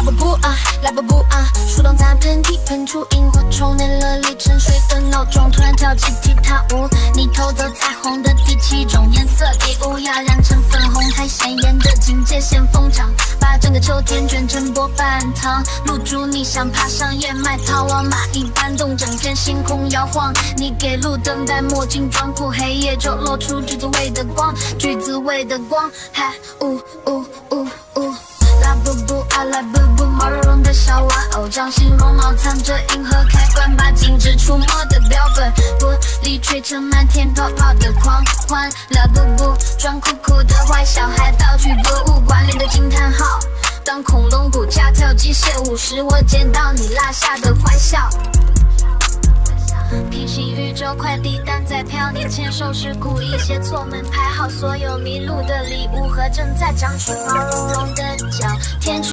来不不啊！树洞砸喷嚏，喷出萤火虫，内了里沉睡的闹钟，突然跳起踢踏舞。你偷走彩虹的第7种颜色，第5要染成粉红，太显眼的警戒线风场，把整个秋天卷成波板糖。露珠，你想爬上燕麦逃亡，蚂蚁搬动整片星空摇晃。你给路灯戴墨镜装酷，黑夜就露出橘子味的光，橘子味的光。嗨，呜呜呜呜。拉布布啊拉布布，毛茸茸的小玩偶，掌心绒毛藏着银河开关，把禁止触摸的标本，玻璃吹成漫天泡泡的狂欢。拉布布，装酷酷的坏小孩，道具博物馆里的惊叹号。当恐龙骨架跳机械舞时，我捡到你落下的坏笑。平行宇宙快递单在飘，你牵手时故意写错门牌号，所有迷路的礼物和正在长出毛茸茸的脚。天